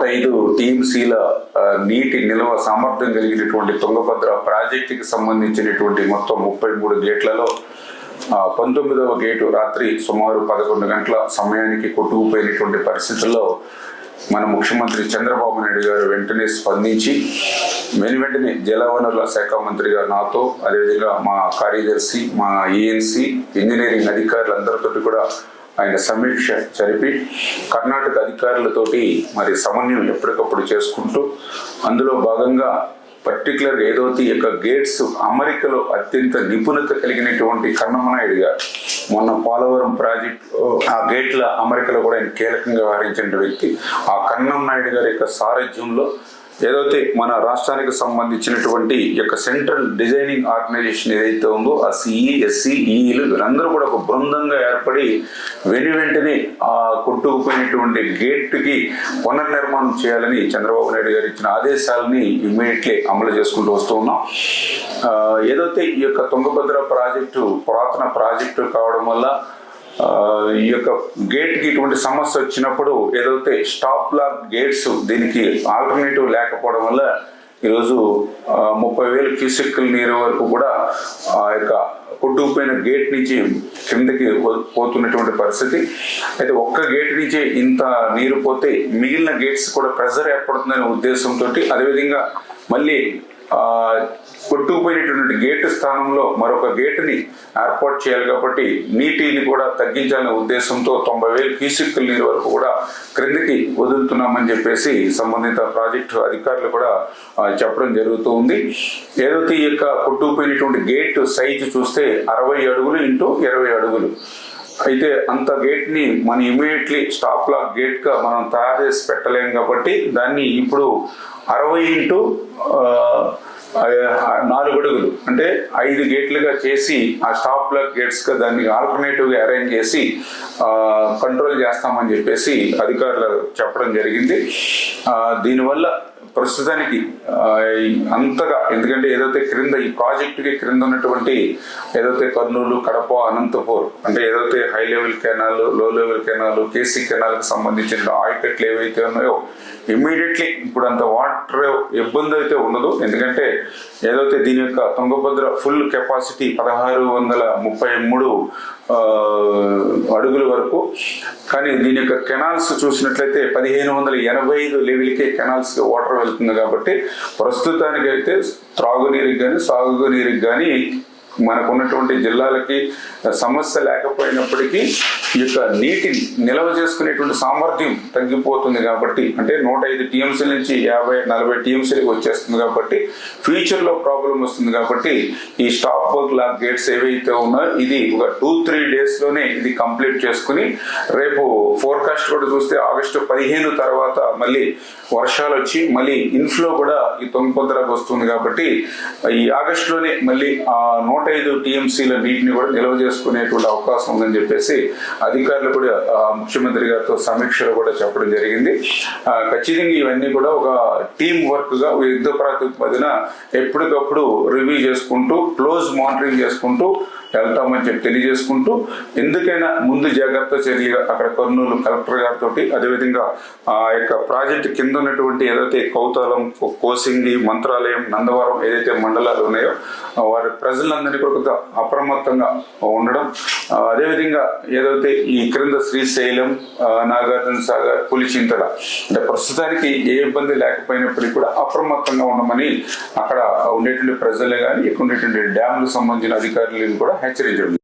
105 టీఎంసీల నీటి నిల్వ సామర్థ్యం కలిగినటువంటి తుంగభద్ర ప్రాజెక్టుకి సంబంధించినటువంటి మొత్తం 33 గేట్లలో 19వ గేటు రాత్రి సుమారు 11 గంటల సమయానికి కొట్టుకుపోయినటువంటి పరిస్థితుల్లో మన ముఖ్యమంత్రి చంద్రబాబు నాయుడు గారు వెంటనే స్పందించి వెంటనే జలవనరుల శాఖ మంత్రిగా నాతో, అదేవిధంగా మా కార్యదర్శి, మా ఈఎన్సీ ఇంజనీరింగ్ అధికారులందరితో కూడా ఆయన సమీక్ష జరిపి కర్ణాటక అధికారులతోటి మరి సమన్వయం ఎప్పటికప్పుడు చేసుకుంటూ అందులో భాగంగా పర్టికులర్ ఏదైతే ఈ యొక్క గేట్స్ అమరికలో అత్యంత నిపుణత కలిగినటువంటి కన్నమనాయుడు గారు మొన్న పోలవరం ప్రాజెక్టు ఆ గేట్ల అమరికలో కూడా ఆయన కీలకంగా వ్యవహరించిన వ్యక్తి. ఆ కన్నమనాయుడు గారి యొక్క సారథ్యంలో ఏదైతే మన రాష్ట్రానికి సంబంధించినటువంటి యొక్క సెంట్రల్ డిజైనింగ్ ఆర్గనైజేషన్ ఏదైతే ఉందో ఆ సిఈ, ఎస్సీ, ఈఈలు వీరందరూ కూడా ఒక బృందంగా ఏర్పడి వెంటనే ఆ కొట్టుకుపోయినటువంటి గేట్కి పునర్నిర్మాణం చేయాలని చంద్రబాబు నాయుడు గారు ఇచ్చిన ఆదేశాలని ఇమ్మీడియట్లీ అమలు చేసుకుంటూ వస్తూ ఉన్నాం. ఏదైతే ఈ యొక్క తుంగభద్ర ప్రాజెక్టు పురాతన ప్రాజెక్టు కావడం వల్ల ఈ యొక్క గేట్కి ఇటువంటి సమస్య వచ్చినప్పుడు ఏదైతే స్టాప్ లాక్ గేట్స్ దీనికి ఆల్టర్నేటివ్ లేకపోవడం వల్ల ఈరోజు 30,000 క్యూసెక్కుల నీరు వరకు కూడా ఆ యొక్క కొట్టుకుపోయిన గేట్ నుంచి కిందకి పోతున్నటువంటి పరిస్థితి. అయితే ఒక్క గేట్ నుంచే ఇంత నీరు పోతే మిగిలిన గేట్స్ కూడా ప్రెజర్ ఏర్పడుతుందనే ఉద్దేశంతో అదేవిధంగా మళ్ళీ కొట్టుకుపోయినటువంటి గేటు స్థానంలో మరొక గేటుని ఏర్పాటు చేయాలి కాబట్టి నీటిని కూడా తగ్గించాలనే ఉద్దేశంతో 90,000 క్యూసెక్కుల నీరు వరకు కూడా క్రిందికి వదులుతున్నామని చెప్పేసి సంబంధిత ప్రాజెక్టు అధికారులు కూడా చెప్పడం జరుగుతూ ఉంది. ఏదైతే ఈ యొక్క కొట్టుకుపోయినటువంటి గేట్ సైజు చూస్తే 60 అడుగులు ఇంటూ 20 అడుగులు. అయితే అంత గేట్ ని మనం ఇమీడియట్లీ స్టాప్ లాక్ గేట్ గా మనం తయారు చేసి పెట్టలేం కాబట్టి దాన్ని ఇప్పుడు 60 ఇంటూ 4 అడుగులు అంటే 5 గేట్లుగా చేసి ఆ స్టాప్ లాక్ గేట్స్ గా దాన్ని ఆల్టర్నేటివ్ గా అరేంజ్ చేసి కంట్రోల్ చేస్తామని చెప్పేసి అధికారులు చెప్పడం జరిగింది. దీనివల్ల ప్రస్తుతానికి అంతగా ఎందుకంటే ఏదైతే క్రింద ఈ ప్రాజెక్టుకి క్రింద ఉన్నటువంటి ఏదైతే కర్నూలు, కడప, అనంతపూర్ అంటే ఏదైతే హై లెవెల్ కెనాల్, లో లెవెల్ కెనాల్, కేసీ కెనాల్కి సంబంధించిన ఆయకట్లు ఏవైతే ఉన్నాయో ఇమ్మీడియట్లీ ఇప్పుడు అంత వాటర్ ఇబ్బంది అయితే ఉండదు. ఎందుకంటే ఏదైతే దీని యొక్క తుంగభద్ర ఫుల్ కెపాసిటీ 1633 అడుగుల వరకు, కానీ దీని యొక్క కెనాల్స్ చూసినట్లయితే 1585 లెవెల్కే కెనాల్స్ వాటర్ వెళ్తుంది కాబట్టి ప్రస్తుతానికైతే త్రాగునీరుకి కానీ సాగునీరుకి కానీ మనకున్నటువంటి జిల్లాలకి సమస్య లేకపోయినప్పటికీ ఈ యొక్క నీటిని నిల్వ చేసుకునేటువంటి సామర్థ్యం తగ్గిపోతుంది కాబట్టి అంటే 105 టీఎంసీల నుంచి 50-40 టీఎంసీలకు వచ్చేస్తుంది కాబట్టి ఫ్యూచర్లో ప్రాబ్లం వస్తుంది కాబట్టి ఈ స్టాప్ లాక్ గేట్స్ ఏవైతే ఉన్నాయో ఇది ఒక 2-3 డేస్లోనే ఇది కంప్లీట్ చేసుకుని రేపు ఫోర్కాస్ట్ కూడా చూస్తే ఆగస్టు 15 తర్వాత మళ్ళీ వర్షాలు వచ్చి మళ్ళీ ఇన్ఫ్లో కూడా ఈ తుంగభద్రకు వస్తుంది కాబట్టి ఈ ఆగస్టులోనే మళ్ళీ 105 టీఎంసీల నీటిని కూడా నిల్వ చేసుకునేటువంటి అవకాశం ఉందని చెప్పేసి అధికారులు కూడా ముఖ్యమంత్రి గారితో సమీక్షలో కూడా చెప్పడం జరిగింది. ఖచ్చితంగా ఇవన్నీ కూడా ఒక టీమ్ వర్క్ గా యుద్ధ ప్రాతిపదికన ఎప్పటికప్పుడు రివ్యూ చేసుకుంటూ క్లోజ్ మానిటరింగ్ చేసుకుంటూ వెళ్తామని చెప్పి తెలియజేసుకుంటూ ఎందుకైనా ముందు జాగ్రత్త చర్యగా అక్కడ కర్నూలు కలెక్టర్ గారితో అదేవిధంగా ఆ యొక్క ప్రాజెక్టు కింద ఉన్నటువంటి ఏదైతే కౌతాలం, కోసింగి, మంత్రాలయం, నందవరం ఏదైతే మండలాలు ఉన్నాయో వారి ప్రజలందరినీ కూడా అప్రమత్తంగా ఉండడం, అదేవిధంగా ఏదైతే ఈ క్రింద శ్రీశైలం, నాగార్జున సాగర్, పులిచింతల అంటే ప్రస్తుతానికి ఏ ఇబ్బంది లేకపోయినప్పటికీ కూడా అప్రమత్తంగా ఉండమని అక్కడ ఉండేటువంటి ప్రజలే కానీ ఇక్కడ ఉండేటువంటి డ్యాములకు సంబంధించిన అధికారులను కూడా హెచ్చరించడం.